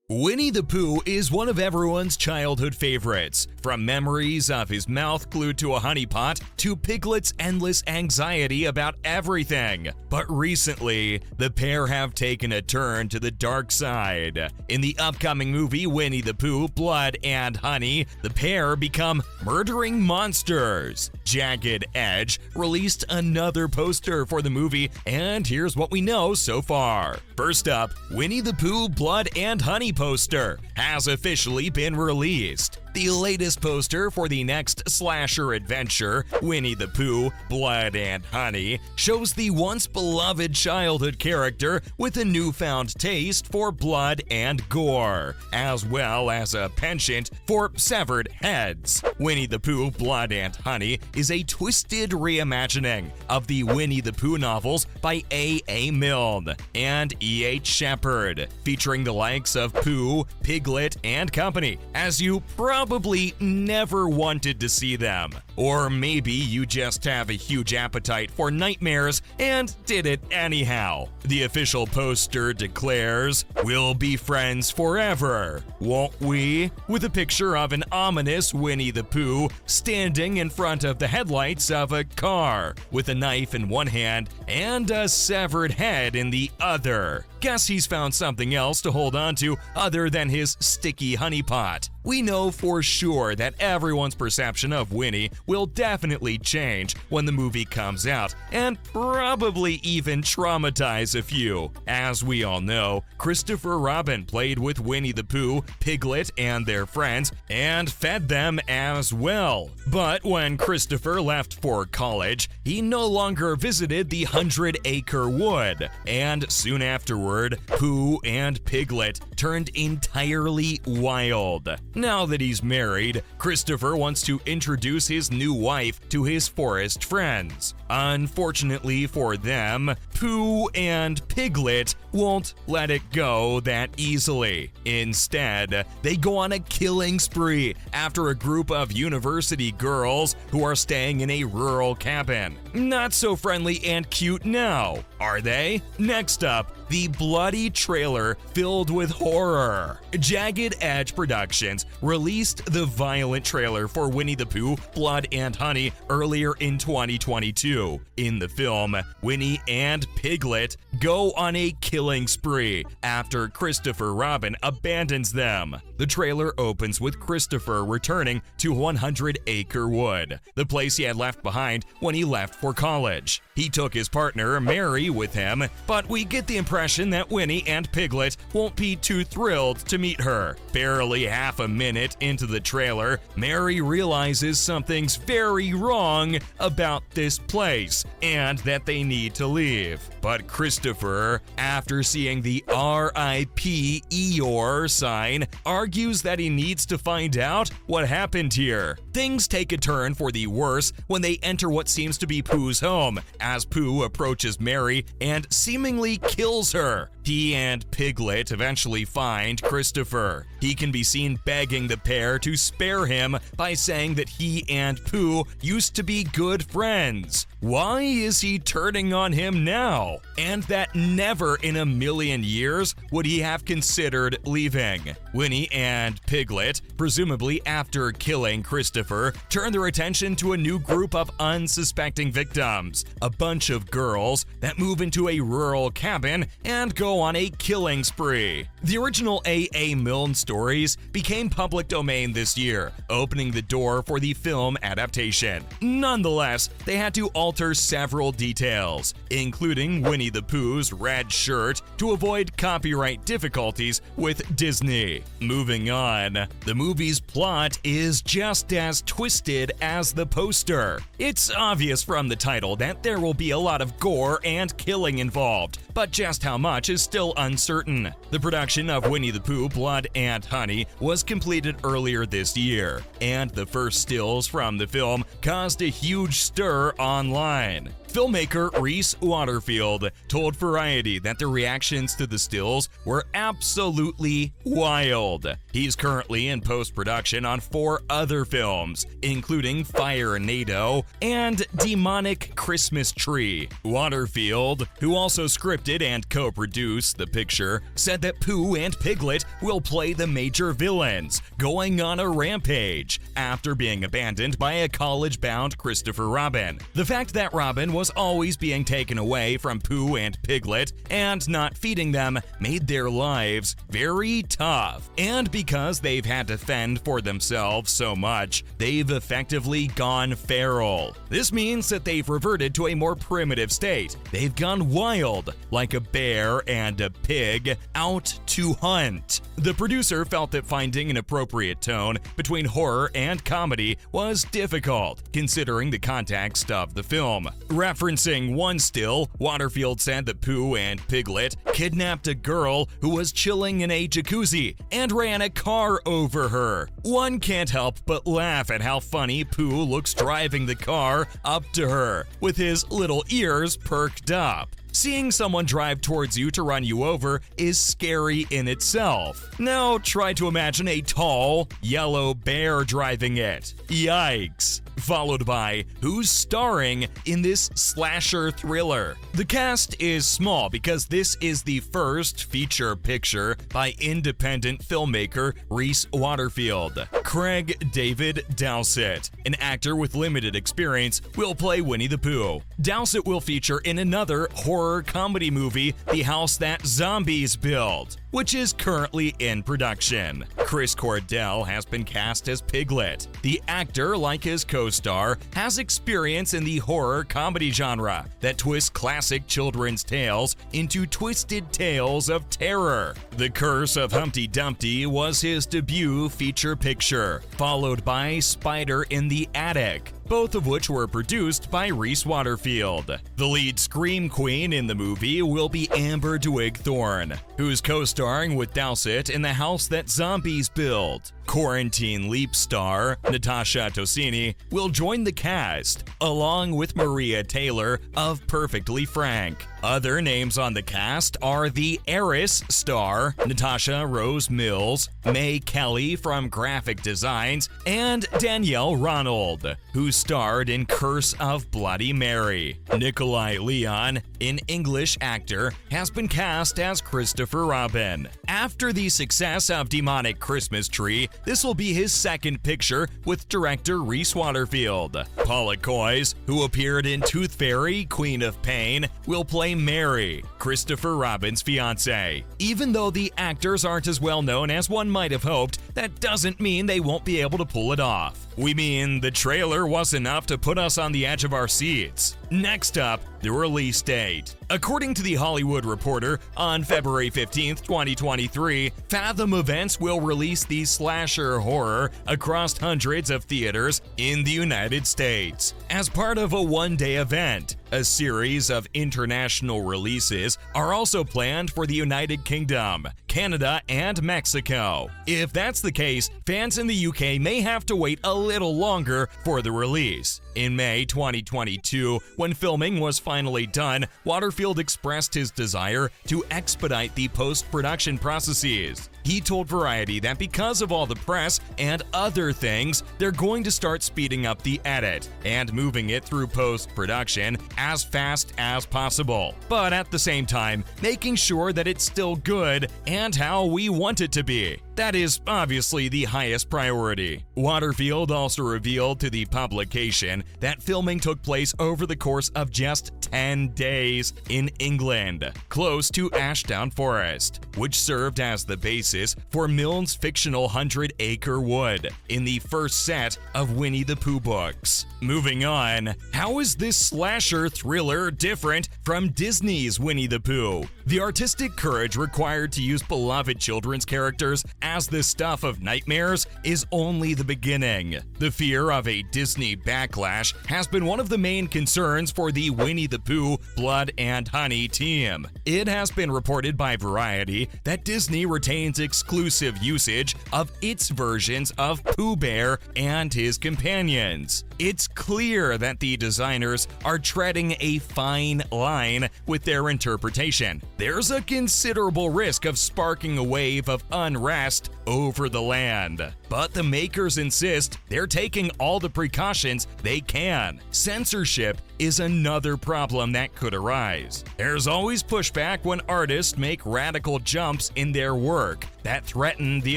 Winnie the Pooh is one of everyone's childhood favorites, from memories of his mouth glued to a honey pot to Piglet's endless anxiety about everything. But recently, the pair have taken a turn to the dark side. In the upcoming movie Winnie the Pooh, Blood and Honey, the pair become murdering monsters. Jagged Edge released another poster for the movie, and here's what we know so far. First up, Winnie the Pooh, Blood and Honey poster has officially been released. The latest poster for the next slasher adventure, Winnie the Pooh, Blood and Honey, shows the once beloved childhood character with a newfound taste for blood and gore, as well as a penchant for severed heads. Winnie the Pooh, Blood and Honey is a twisted reimagining of the Winnie the Pooh novels by A. Milne and E.H. Shepard, featuring the likes of Pooh, Piglet, and company, as you probably never wanted to see them. Or maybe you just have a huge appetite for nightmares and did it anyhow. The official poster declares, "We'll be friends forever, won't we?" with a picture of an ominous Winnie the Pooh standing in front of the headlights of a car, with a knife in one hand and a severed head in the other. Guess he's found something else to hold on to other than his sticky honey pot. We know for sure that everyone's perception of Winnie will definitely change when the movie comes out, and probably even traumatize a few. As we all know, Christopher Robin played with Winnie the Pooh, Piglet, and their friends, and fed them as well. But when Christopher left for college, he no longer visited the 100-acre wood, and soon afterward, Pooh and Piglet turned entirely wild. Now that he's married, Christopher wants to introduce his new wife to his forest friends. Unfortunately for them, Pooh and Piglet won't let it go that easily. Instead, they go on a killing spree after a group of university girls who are staying in a rural cabin. Not so friendly and cute now, are they? Next up, the bloody trailer filled with horror. Jagged Edge Productions released the violent trailer for Winnie the Pooh, Blood and Honey earlier in 2022. In the film, Winnie and Piglet go on a killing spree after Christopher Robin abandons them. The trailer opens with Christopher returning to 100-acre wood, the place he had left behind when he left for college. He took his partner, Mary, with him, but we get the impression that Winnie and Piglet won't be too thrilled to meet her. Barely half a minute into the trailer, Mary realizes something's very wrong about this place and that they need to leave. But Christopher, after seeing the R.I.P. Eeyore sign, argues that he needs to find out what happened here. Things take a turn for the worse when they enter what seems to be Pooh's home, as Pooh approaches Mary and seemingly kills her. He and Piglet eventually find Christopher. He can be seen begging the pair to spare him by saying that he and Pooh used to be good friends. Why is he turning on him now? And that never in a million years would he have considered leaving. Winnie and Piglet, presumably after killing Christopher, turn their attention to a new group of unsuspecting victims, a bunch of girls that move into a rural cabin and go on a killing spree. The original A. Milne stories became public domain this year, opening the door for the film adaptation. Nonetheless, they had to alter several details, including Winnie the Pooh's red shirt to avoid copyright difficulties with Disney. Moving on, the movie's plot is just as twisted as the poster. It's obvious from the title that there will be a lot of gore and killing involved, but just how much is still uncertain. The production of Winnie the Pooh, Blood and Honey was completed earlier this year, and the first stills from the film caused a huge stir online. Filmmaker Rhys Frake-Waterfield told Variety that the reactions to the stills were absolutely wild. He's currently in post-production on 4 other films, including Fire-Nado and Demonic Christmas Tree. Waterfield, who also scripted and co-produced produce the picture, said that Pooh and Piglet will play the major villains, going on a rampage after being abandoned by a college-bound Christopher Robin. The fact that Robin was always being taken away from Pooh and Piglet and not feeding them made their lives very tough. And because they've had to fend for themselves so much, they've effectively gone feral. This means that they've reverted to a more primitive state. They've gone wild, like a bear and a pig out to hunt. The producer felt that finding an appropriate tone between horror and comedy was difficult, considering the context of the film. Referencing one still, Waterfield said that Pooh and Piglet kidnapped a girl who was chilling in a jacuzzi and ran a car over her. One can't help but laugh at how funny Pooh looks driving the car up to her, with his little ears perked up. Seeing someone drive towards you to run you over is scary in itself. Now try to imagine a tall, yellow bear driving it. Yikes. Followed by who's starring in this slasher thriller. The cast is small because this is the first feature picture by independent filmmaker Rhys Waterfield. Craig David Dowsett, an actor with limited experience, will play Winnie the Pooh. Dowsett will feature in another horror comedy movie, The House That Zombies Built, which is currently in production. Chris Cordell has been cast as Piglet. The actor, like his co-star, has experience in the horror comedy genre that twists classic children's tales into twisted tales of terror. The Curse of Humpty Dumpty was his debut feature picture, followed by Spider in the Attic, both of which were produced by Rhys Waterfield. The lead scream queen in the movie will be Amber Dwig-Thorne, who's co-starring with Dowsett in The House That Zombies Built. Quarantine Leap star Natasha Tosini will join the cast, along with Maria Taylor of Perfectly Frank. Other names on the cast are the Heiress star Natasha Rose Mills, May Kelly from Graphic Designs, and Danielle Ronald, who starred in Curse of Bloody Mary. Nikolai Leon, an English actor, has been cast as Christopher Robin. After the success of Demonic Christmas Tree, this will be his second picture with director Rhys Waterfield. Paula Coys, who appeared in Tooth Fairy, Queen of Pain, will play Mary, Christopher Robin's fiancée. Even though the actors aren't as well known as one might have hoped, that doesn't mean they won't be able to pull it off. We mean the trailer was enough to put us on the edge of our seats. Next up, the release date. According to The Hollywood Reporter, on February 15th, 2023, Fathom Events will release the slasher horror across hundreds of theaters in the United States. As part of a one-day event, a series of international releases are also planned for the United Kingdom, Canada, and Mexico. If that's the case, fans in the UK may have to wait a little longer for the release. In May 2022, when filming was finally done, Waterfield expressed his desire to expedite the post-production processes. He told Variety that because of all the press and other things, they're going to start speeding up the edit and moving it through post-production as fast as possible, but at the same time, making sure that it's still good and how we want it to be. That is obviously the highest priority. Waterfield also revealed to the publication that filming took place over the course of just 10 days in England, close to Ashdown Forest, which served as the basis for Milne's fictional 100-acre wood in the first set of Winnie the Pooh books. Moving on, how is this slasher thriller different from Disney's Winnie the Pooh? The artistic courage required to use beloved children's characters as the stuff of nightmares is only the beginning. The fear of a Disney backlash has been one of the main concerns for the Winnie the Pooh Blood and Honey team. It has been reported by Variety that Disney retains exclusive usage of its versions of Pooh Bear and his companions. It's clear that the designers are treading a fine line with their interpretation. there's a considerable risk of sparking a wave of unrest over the land. But the makers insist they're taking all the precautions they can. Censorship is another problem that could arise. There's always pushback when artists make radical jumps in their work that threaten the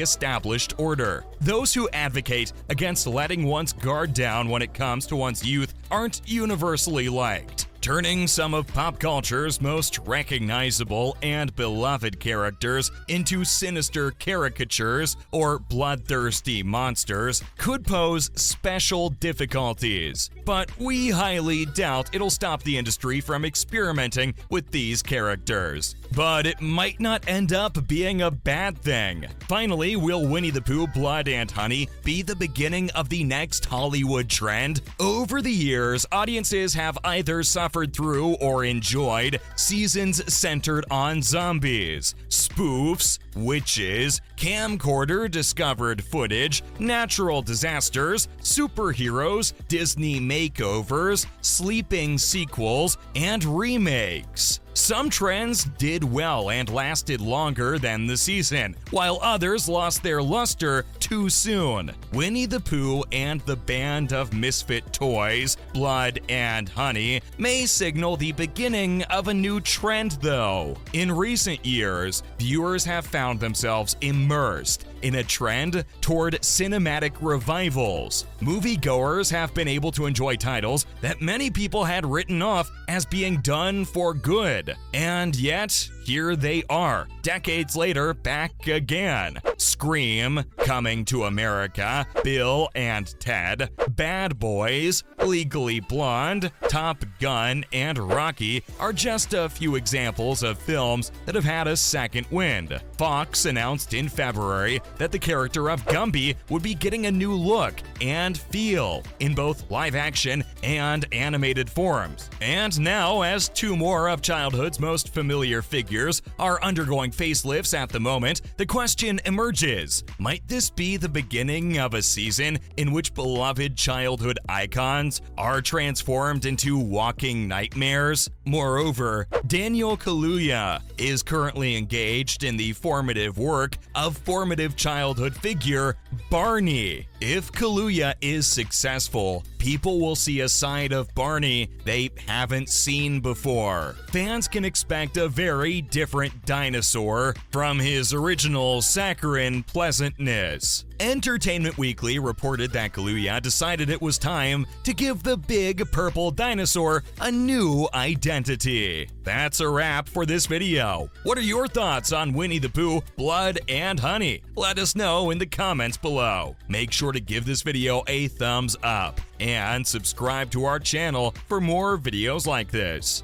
established order. Those who advocate against letting one's guard down when it comes to one's youth aren't universally liked. Turning some of pop culture's most recognizable and beloved characters into sinister caricatures or bloodthirsty monsters could pose special difficulties. But we highly doubt it'll stop the industry from experimenting with these characters. But it might not end up being a bad thing. Finally, will Winnie the Pooh, Blood and Honey be the beginning of the next Hollywood trend? Over the years, audiences have either suffered through or enjoyed seasons centered on zombies, spoofs, witches, camcorder discovered footage, natural disasters, superheroes, Disney makeovers, sleeping sequels, and remakes. Some trends did well and lasted longer than the season, while others lost their luster too soon. Winnie the Pooh and the Band of Misfit Toys, Blood and Honey, may signal the beginning of a new trend though. In recent years, viewers have found themselves immersed in a trend toward cinematic revivals. Moviegoers have been able to enjoy titles that many people had written off as being done for good. And yet, here they are, decades later, back again. Scream, Coming to America, Bill and Ted, Bad Boys, Legally Blonde, Top Gun, and Rocky are just a few examples of films that have had a second wind. Fox announced in February that the character of Gumby would be getting a new look and feel in both live action and animated forms. And now, as two more of childhood's most familiar figures are undergoing facelifts at the moment, the question emerges: might this be the beginning of a season in which beloved childhood icons are transformed into walking nightmares? Moreover, Daniel Kaluuya is currently engaged in the formative work of formative childhood figure Barney. If Kaluuya is successful, people will see a side of Barney they haven't seen before. Fans can expect a very different dinosaur from his original saccharine pleasantness. Entertainment Weekly reported that Kaluuya decided it was time to give the big purple dinosaur a new identity. That's a wrap for this video. What are your thoughts on Winnie the Pooh, Blood and Honey? Let us know in the comments below. Make sure to give this video a thumbs up and subscribe to our channel for more videos like this.